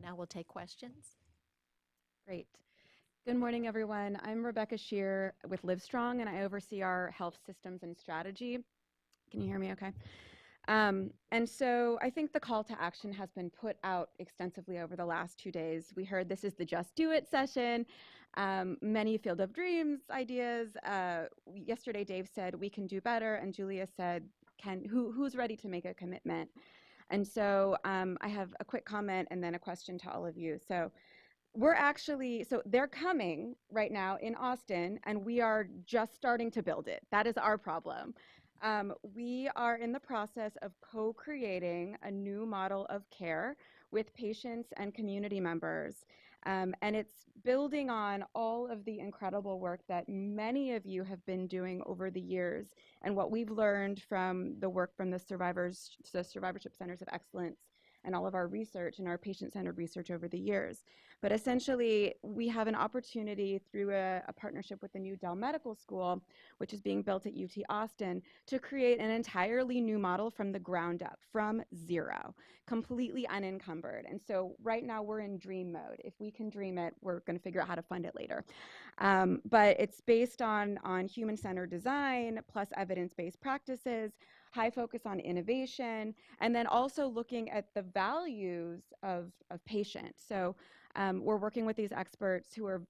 Now we'll take questions. Great. Good morning, everyone. I'm Rebecca Shear with Livestrong, and I oversee our health systems and strategy. Can you hear me okay? And so I think the call to action has been put out extensively over the last 2 days. We heard this is the Just Do It session, many Field of Dreams ideas. Yesterday, Dave said, we can do better, and Julia said, who's ready to make a commitment? And so I have a quick comment and then a question to all of you. So they're coming right now in Austin, and we are just starting to build it. That is our problem. We are in the process of co-creating a new model of care with patients and community members. And it's building on all of the incredible work that many of you have been doing over the years and what we've learned from the work from the Survivorship Centers of Excellence and all of our research and our patient-centered research over the years. But essentially, we have an opportunity through a partnership with the new Dell Medical School, which is being built at UT Austin, to create an entirely new model from the ground up, from zero, completely unencumbered. And so right now we're in dream mode. If we can dream it, we're gonna figure out how to fund it later. But it's based on human-centered design plus evidence-based practices, high focus on innovation, and then also looking at the values of patients. So we're working with these experts who are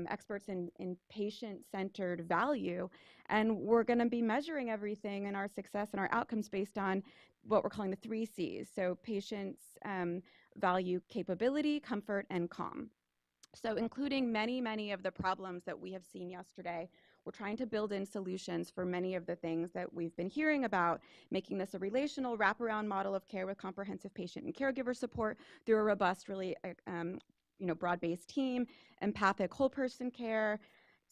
experts in patient-centered value, and we're going to be measuring everything and our success and our outcomes based on what we're calling the 3 C's. So patients value capability, comfort, and calm. So including many of the problems that we have seen yesterday, we're trying to build in solutions for many of the things that we've been hearing about, making this a relational wraparound model of care with comprehensive patient and caregiver support through a robust, really broad-based team, empathic whole person care,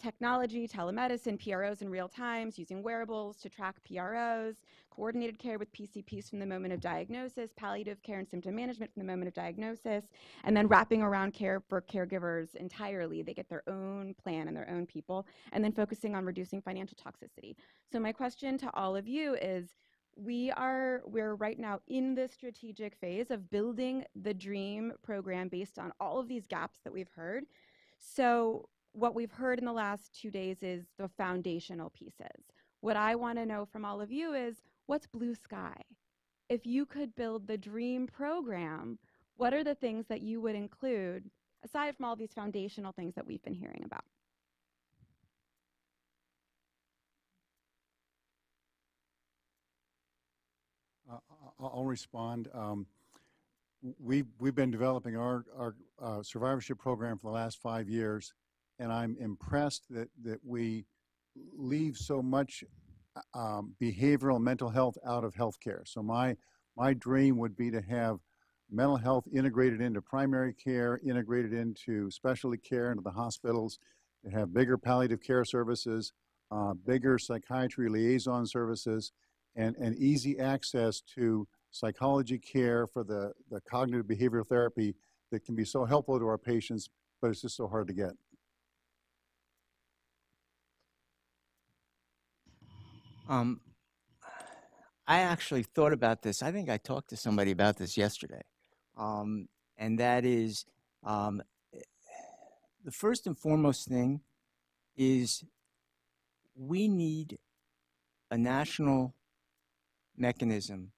technology, telemedicine, PROs in real times, using wearables to track PROs, coordinated care with PCPs from the moment of diagnosis, palliative care and symptom management from the moment of diagnosis, and then wrapping around care for caregivers entirely. They get their own plan and their own people, and then focusing on reducing financial toxicity. So my question to all of you is, we're right now in the strategic phase of building the DREAM program based on all of these gaps that we've heard. So what we've heard in the last 2 days is the foundational pieces. What I want to know from all of you is, what's blue sky? If you could build the DREAM program, what are the things that you would include, aside from all these foundational things that we've been hearing about? I'll respond. We've been developing our survivorship program for the last 5 years, and I'm impressed that we leave so much behavioral and mental health out of healthcare. So my dream would be to have mental health integrated into primary care, integrated into specialty care, into the hospitals, to have bigger palliative care services, bigger psychiatry liaison services, and easy access to psychology care for the cognitive behavioral therapy that can be so helpful to our patients, but it's just so hard to get. I actually thought about this. I think I talked to somebody about this yesterday. And that is, the first and foremost thing is we need a national mechanism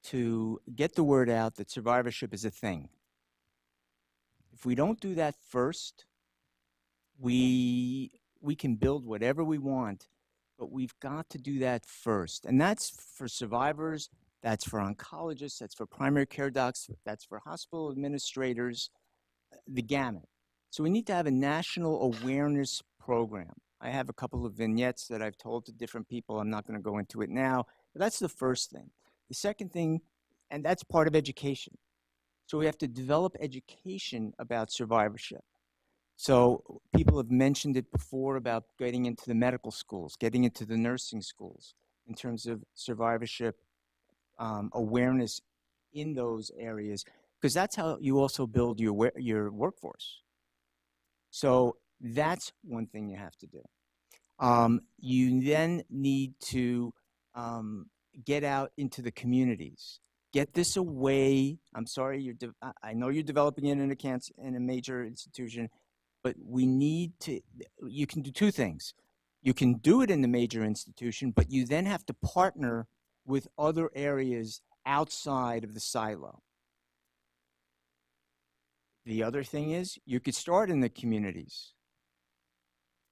to get the word out that survivorship is a thing. If we don't do that first, we can build whatever we want, but we've got to do that first. And that's for survivors, that's for oncologists, that's for primary care docs, that's for hospital administrators, the gamut. So we need to have a national awareness program. I have a couple of vignettes that I've told to different people. I'm not going to go into it now, but that's the first thing. The second thing, and that's part of education. So we have to develop education about survivorship. So people have mentioned it before about getting into the medical schools, getting into the nursing schools in terms of survivorship awareness in those areas, because that's how you also build your workforce. So that's one thing you have to do. You then need to get out into the communities, get this away. I'm sorry, I know you're developing it in a major institution, but we need to, you can do two things. You can do it in the major institution, but you then have to partner with other areas outside of the silo. The other thing is you could start in the communities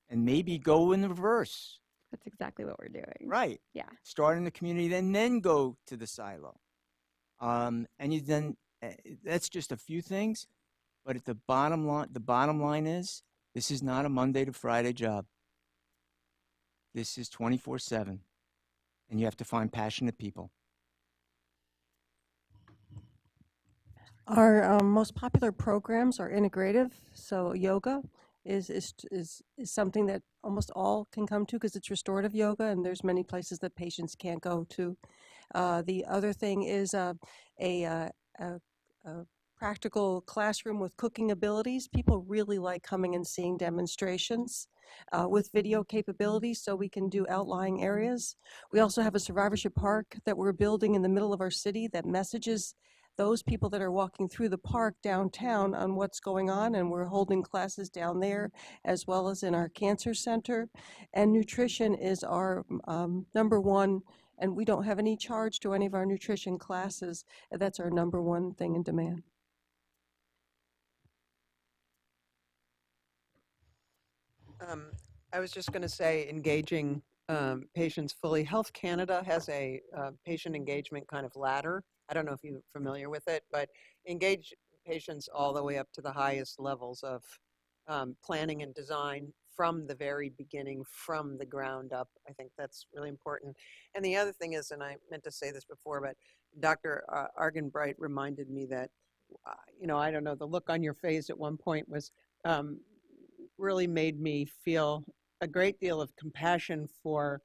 and maybe go in the reverse. That's exactly what we're doing. Right. Yeah. Start in the community, then go to the silo. And you then, that's just a few things, but at the bottom line is, this is not a Monday to Friday job. This is 24/7, and you have to find passionate people. Our most popular programs are integrative, so yoga is something that almost all can come to because it's restorative yoga, and there's many places that patients can't go to. The other thing is a practical classroom with cooking abilities. People really like coming and seeing demonstrations with video capabilities so we can do outlying areas. We also have a survivorship park that we're building in the middle of our city that messages those people that are walking through the park downtown on what's going on, and we're holding classes down there as well as in our cancer center. And nutrition is our number one, and we don't have any charge to any of our nutrition classes. That's our number one thing in demand. I was just going to say engaging patients fully. Health Canada has a patient engagement kind of ladder. I don't know if you're familiar with it, but engage patients all the way up to the highest levels of planning and design from the very beginning, from the ground up. I think that's really important. And the other thing is, and I meant to say this before, but Dr. Argenbright reminded me that, I don't know, the look on your face at one point was really made me feel a great deal of compassion for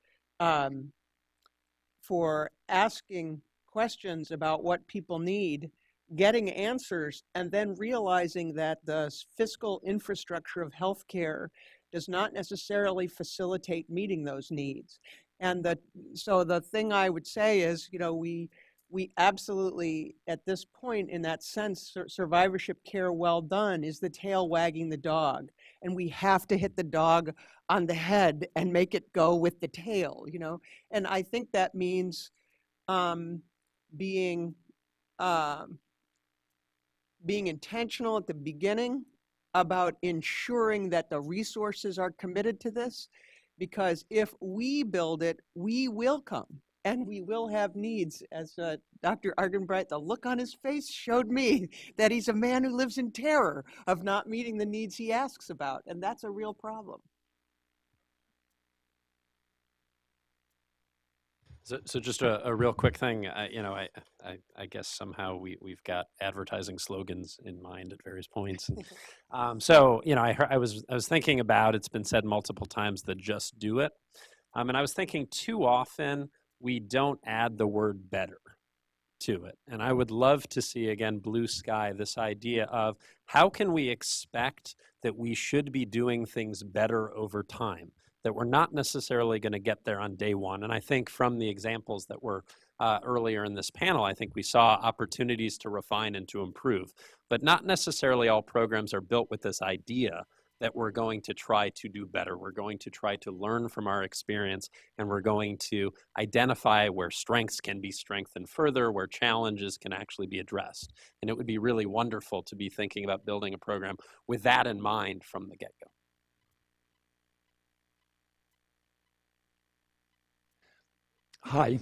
asking questions about what people need, getting answers, and then realizing that the fiscal infrastructure of healthcare does not necessarily facilitate meeting those needs. And so the thing I would say is, we absolutely, at this point, in that sense, survivorship care well done is the tail wagging the dog. And we have to hit the dog on the head and make it go with the tail, And I think that means being intentional at the beginning about ensuring that the resources are committed to this, because if we build it, we will come and we will have needs. As Dr. Argenbright, the look on his face showed me that he's a man who lives in terror of not meeting the needs he asks about, and that's a real problem. So just a real quick thing, I guess somehow we've got advertising slogans in mind at various points. So I was thinking about, it's been said multiple times, the just do it, and I was thinking too often we don't add the word better to it. And I would love to see, again, blue sky, this idea of how can we expect that we should be doing things better over time, that we're not necessarily going to get there on day one. And I think from the examples that were earlier in this panel, I think we saw opportunities to refine and to improve, but not necessarily all programs are built with this idea that we're going to try to do better. We're going to try to learn from our experience, and we're going to identify where strengths can be strengthened further, where challenges can actually be addressed. And it would be really wonderful to be thinking about building a program with that in mind from the get-go. Hi.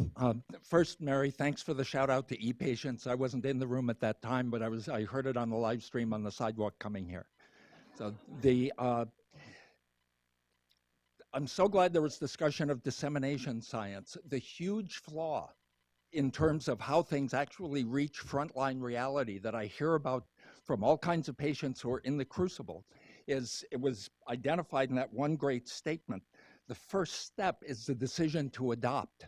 First, Mary, thanks for the shout out to e-patients. I wasn't in the room at that time, but I heard it on the live stream on the sidewalk coming here. So I'm so glad there was discussion of dissemination science. The huge flaw in terms of how things actually reach frontline reality that I hear about from all kinds of patients who are in the crucible is, it was identified in that one great statement. The first step is the decision to adopt.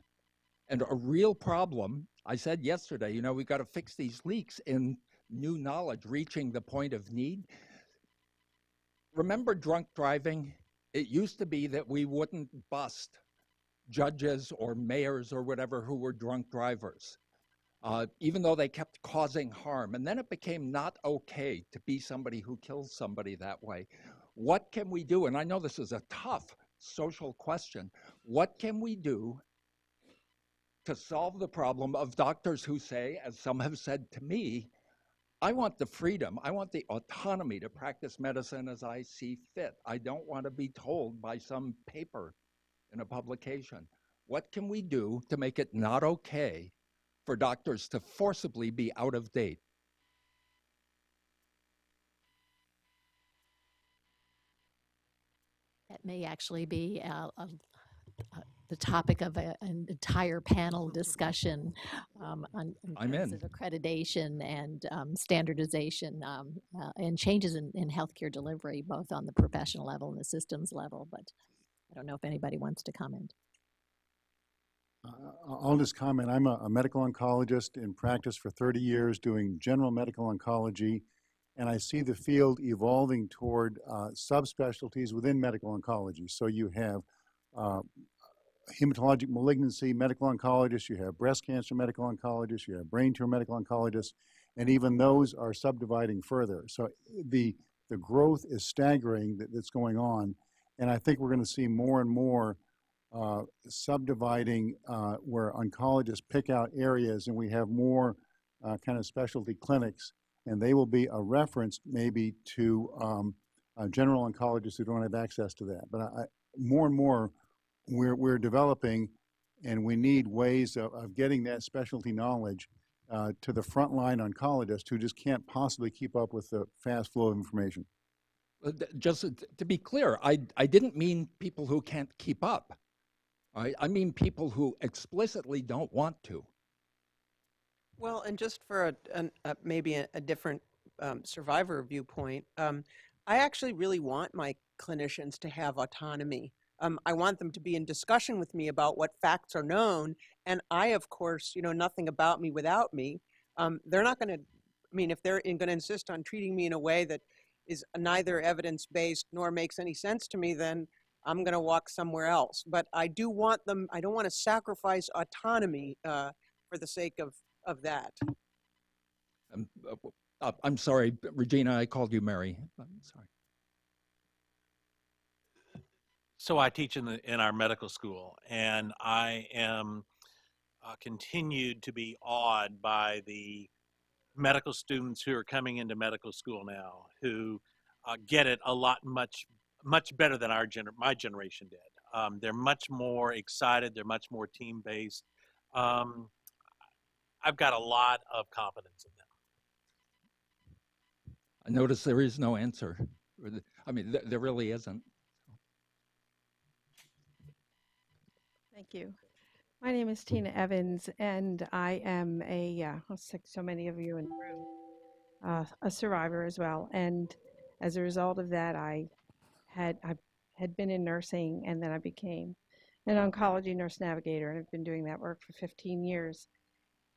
And a real problem, I said yesterday, we've got to fix these leaks in new knowledge reaching the point of need. Remember drunk driving? It used to be that we wouldn't bust judges or mayors or whatever who were drunk drivers. even though they kept causing harm. And then it became not okay to be somebody who kills somebody that way. What can we do? And I know this is a tough social question. What can we do to solve the problem of doctors who say, as some have said to me, I want the freedom, I want the autonomy to practice medicine as I see fit. I don't want to be told by some paper in a publication. What can we do to make it not okay for doctors to forcibly be out of date? That may actually be the topic of an entire panel discussion on I'm terms in. of accreditation and standardization and changes in healthcare delivery, both on the professional level and the systems level. But I don't know if anybody wants to comment. I'll just comment. I'm a medical oncologist in practice for 30 years doing general medical oncology, and I see the field evolving toward subspecialties within medical oncology. So you have hematologic malignancy medical oncologists, you have breast cancer medical oncologists, you have brain tumor medical oncologists, and even those are subdividing further. So the growth is staggering that's going on, and I think we're going to see more and more subdividing where oncologists pick out areas, and we have more kind of specialty clinics, and they will be a reference maybe to general oncologists who don't have access to that. But more and more we're developing, and we need ways of getting that specialty knowledge to the frontline oncologists who just can't possibly keep up with the fast flow of information. Just to be clear, I didn't mean people who can't keep up. I mean people who explicitly don't want to. Well, and just for maybe a different survivor viewpoint, I actually really want my clinicians to have autonomy. I want them to be in discussion with me about what facts are known, and I, of course, nothing about me without me. They're not going to, if they're going to insist on treating me in a way that is neither evidence-based nor makes any sense to me, then I'm going to walk somewhere else. But I do want them, I don't want to sacrifice autonomy for the sake of that. I'm sorry, Regina, I called you Mary. I'm sorry. So I teach in our medical school, and I am continued to be awed by the medical students who are coming into medical school now, who get it a lot much better than my generation did. They're much more excited. They're much more team-based. I've got a lot of confidence in them. I notice there is no answer. There really isn't. Thank you. My name is Tina Evans, and I am like so many of you in the room, a survivor as well. And as a result of that, I had been in nursing, and then I became an oncology nurse navigator, and I've been doing that work for 15 years.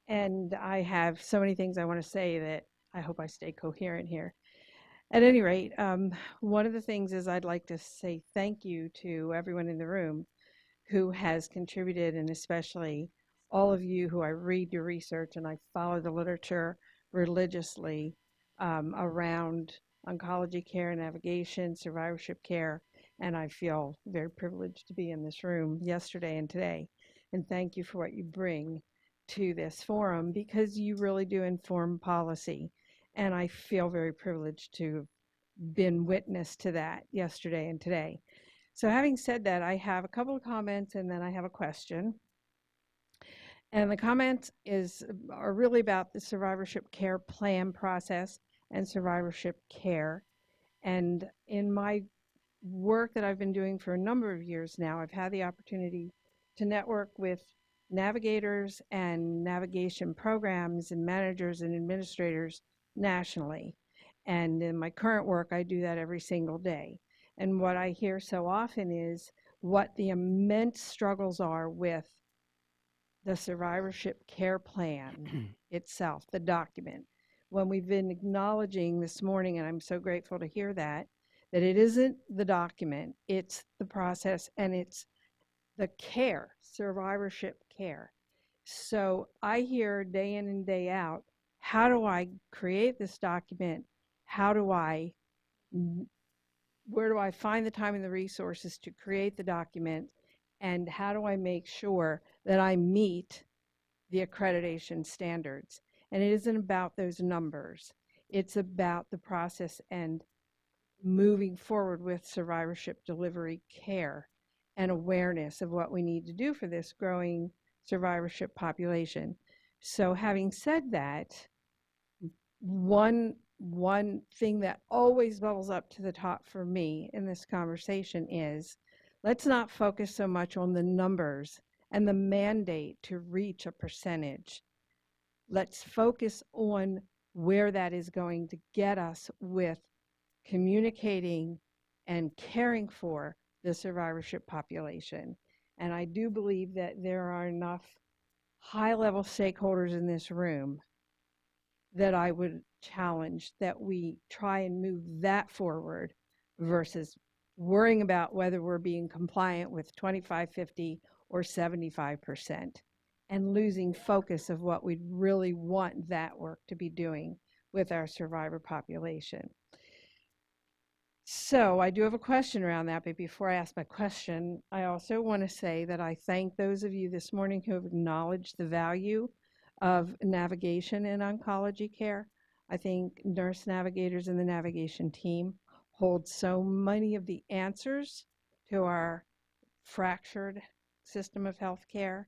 And I have so many things I want to say that I hope I stay coherent here. At any rate, one of the things is I'd like to say thank you to everyone in the room who has contributed, and especially all of you who I read your research and I follow the literature religiously around oncology care, navigation, survivorship care, and I feel very privileged to be in this room yesterday and today. And thank you for what you bring to this forum, because you really do inform policy. And I feel very privileged to have been witness to that yesterday and today. So having said that, I have a couple of comments and then I have a question. And the comments are really about the survivorship care plan process and survivorship care. And in my work that I've been doing for a number of years now, I've had the opportunity to network with navigators and navigation programs and managers and administrators nationally. And in my current work, I do that every single day. And what I hear so often is what the immense struggles are with the survivorship care plan itself, the document. When we've been acknowledging this morning, and I'm so grateful to hear that it isn't the document, it's the process, and it's the care, survivorship care. So I hear day in and day out, how do I create this document? Where do I find the time and the resources to create the document? And how do I make sure that I meet the accreditation standards? And it isn't about those numbers. It's about the process and moving forward with survivorship delivery care and awareness of what we need to do for this growing survivorship population. So having said that, one thing that always bubbles up to the top for me in this conversation is, let's not focus so much on the numbers and the mandate to reach a percentage. Let's focus on where that is going to get us with communicating and caring for the survivorship population. And I do believe that there are enough high-level stakeholders in this room that I would challenge that we try and move that forward versus worrying about whether we're being compliant with 25, 50, or 75%, and losing focus of what we'd really want that work to be doing with our survivor population. So I do have a question around that, but before I ask my question, I also want to say that I thank those of you this morning who have acknowledged the value of navigation in oncology care. I think nurse navigators and the navigation team hold so many of the answers to our fractured system of healthcare,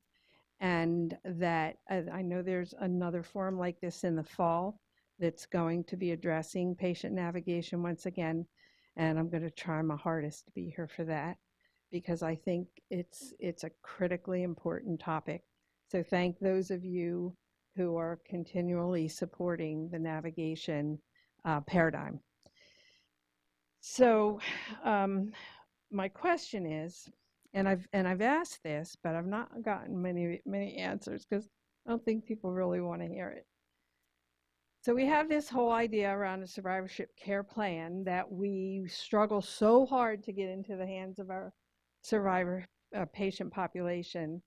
and that I know there's another forum like this in the fall that's going to be addressing patient navigation once again, and I'm going to try my hardest to be here for that because I think it's a critically important topic. So thank those of you who are continually supporting the navigation paradigm. So my question is, and I've asked this, but I've not gotten many answers because I don't think people really want to hear it. So we have this whole idea around a survivorship care plan that we struggle so hard to get into the hands of our survivor patient population.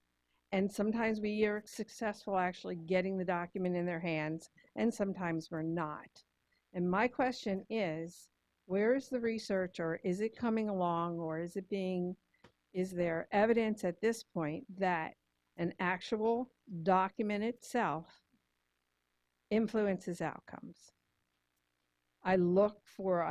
And sometimes we are successful actually getting the document in their hands, and sometimes we're not. And my question is, where is the research, or is it coming along, or is there evidence at this point that an actual document itself influences outcomes? I look through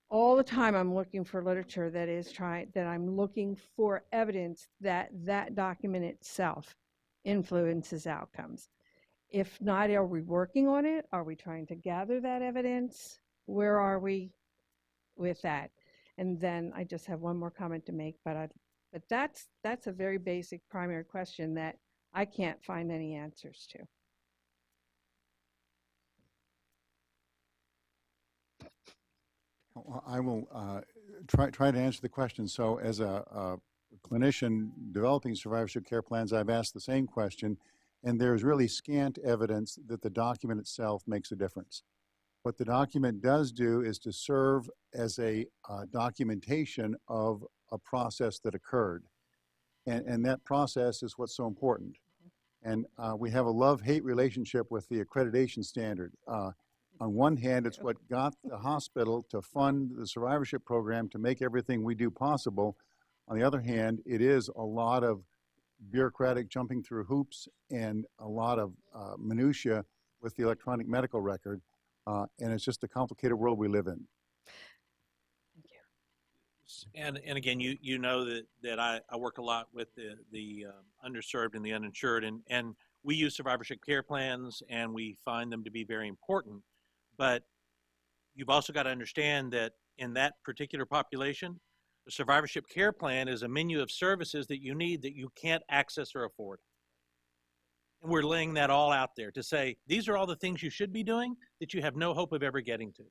all the time. I'm looking for literature that I'm looking for evidence that that document itself influences outcomes. If not, are we working on it? Are we trying to gather that evidence? Where are we with that? And then I just have one more comment to make, but that's a very basic primary question that I can't find any answers to. I will try to answer the question. So as a clinician developing survivorship care plans, I've asked the same question, and there's really scant evidence that the document itself makes a difference. What the document does do is to serve as a documentation of a process that occurred. And that process is what's so important. And we have a love-hate relationship with the accreditation standard. On one hand, it's what got the hospital to fund the survivorship program to make everything we do possible. On the other hand, it is a lot of bureaucratic jumping through hoops and a lot of minutia with the electronic medical record. And it's just a complicated world we live in. Thank you. And again, you know that I work a lot with the underserved and the uninsured, and we use survivorship care plans, and we find them to be very important. But you've also got to understand that in that particular population, the survivorship care plan is a menu of services that you need that you can't access or afford. And we're laying that all out there to say, these are all the things you should be doing that you have no hope of ever getting to.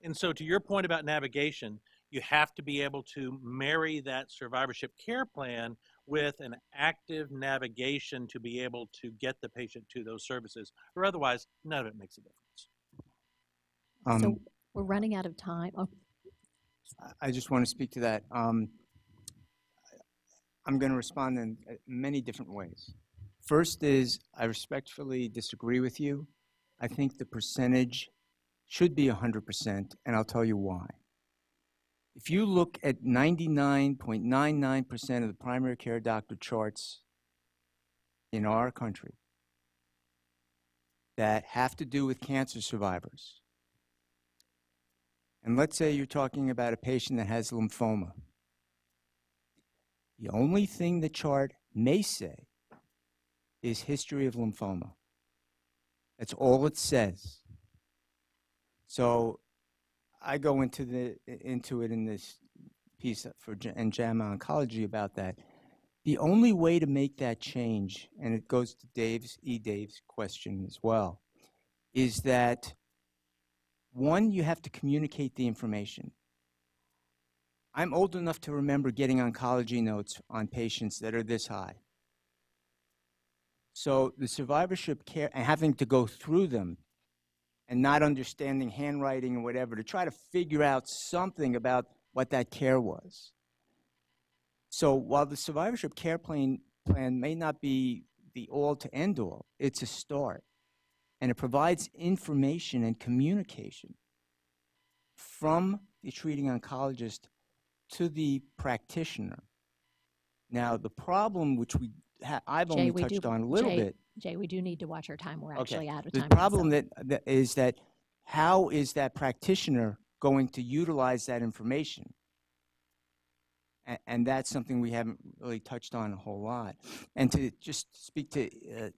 And so to your point about navigation, you have to be able to marry that survivorship care plan with an active navigation to be able to get the patient to those services, or otherwise none of it makes a difference. So we're running out of time. Oh. I just want to speak to that. I'm going to respond in many different ways. First is, I respectfully disagree with you. I think the percentage should be 100%, and I'll tell you why. If you look at 99.99% of the primary care doctor charts in our country that have to do with cancer survivors, and let's say you're talking about a patient that has lymphoma, the only thing the chart may say is history of lymphoma. That's all it says. So I go into it in this piece in JAMA Oncology about that. The only way to make that change, and it goes to Dave's question as well, is that one, you have to communicate the information. I'm old enough to remember getting oncology notes on patients that are this high. So the survivorship care, and having to go through them and not understanding handwriting and whatever to try to figure out something about what that care was. So while the survivorship care plan may not be the all to end all, it's a start. And it provides information and communication from the treating oncologist to the practitioner. Now, the problem which I've only touched on a little bit. Jay, we do need to watch our time. We're actually out of The time. problem is that how is that practitioner going to utilize that information? And that's something we haven't really touched on a whole lot. And to just speak to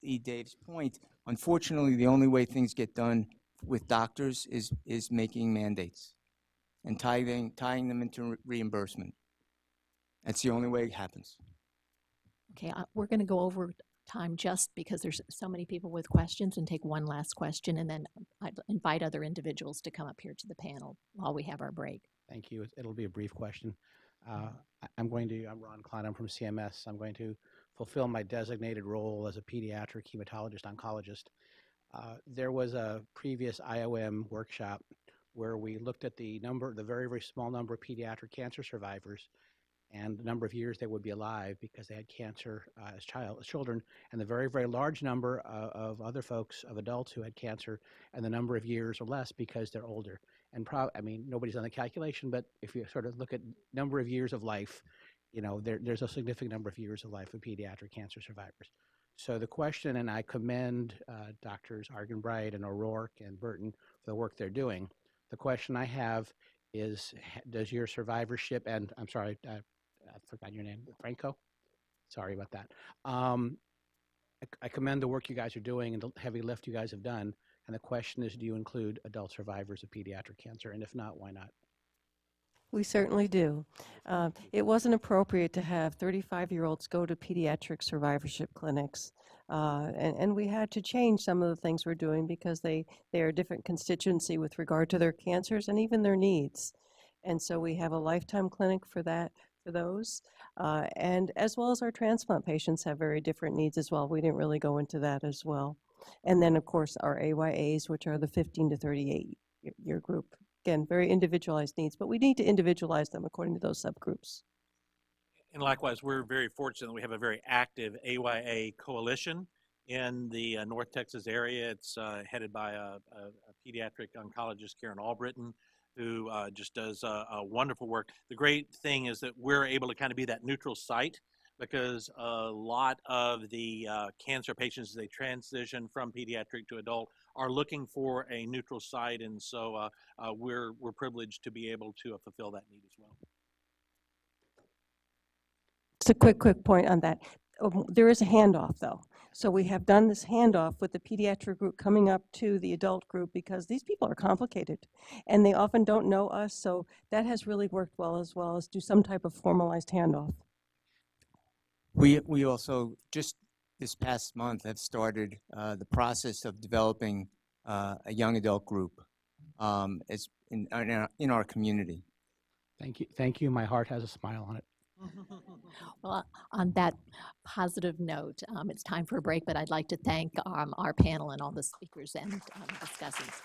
Dave's point, unfortunately, the only way things get done with doctors is making mandates and tying them into reimbursement. That's the only way it happens. Okay, we're going to go over time just because there's so many people with questions, and take one last question, and then I'd invite other individuals to come up here to the panel while we have our break. Thank you. It'll be a brief question. I'm Ron Klein. I'm from CMS. I'm going to fulfill my designated role as a pediatric hematologist oncologist. There was a previous IOM workshop where we looked at the very, very small number of pediatric cancer survivors and the number of years they would be alive because they had cancer as children, and the very, very large number of other folks, of adults who had cancer, and the number of years or less because they're older. And nobody's done the calculation, but if you sort of look at number of years of life, there's a significant number of years of life of pediatric cancer survivors. So the question, and I commend Drs. Argenbright and O'Rourke and Burton for the work they're doing. The question I have is, does your survivorship, and I'm sorry, I forgot your name, Franco? Sorry about that. I commend the work you guys are doing and the heavy lift you guys have done. And the question is, do you include adult survivors of pediatric cancer? And if not, why not? We certainly do. It wasn't appropriate to have 35-year-olds go to pediatric survivorship clinics. And we had to change some of the things we're doing because they are a different constituency with regard to their cancers and even their needs. And so we have a lifetime clinic for those. And as well as our transplant patients have very different needs as well. We didn't really go into that as well. And then, of course, our AYAs, which are the 15 to 38 year group. Again, very individualized needs, but we need to individualize them according to those subgroups. And likewise, we're very fortunate that we have a very active AYA coalition in the North Texas area. It's headed by a pediatric oncologist, Karen Albritton, who just does a wonderful work. The great thing is that we're able to kind of be that neutral site, because a lot of the cancer patients, as they transition from pediatric to adult, are looking for a neutral site, and so we're privileged to be able to fulfill that need as well. Just a quick point on that. There is a handoff, though. So we have done this handoff with the pediatric group coming up to the adult group because these people are complicated and they often don't know us. So that has really worked well as do some type of formalized handoff. We also, just this past month, have started the process of developing a young adult group in our community. Thank you. My heart has a smile on it. Well, on that positive note, it's time for a break, but I'd like to thank our panel and all the speakers and discussants.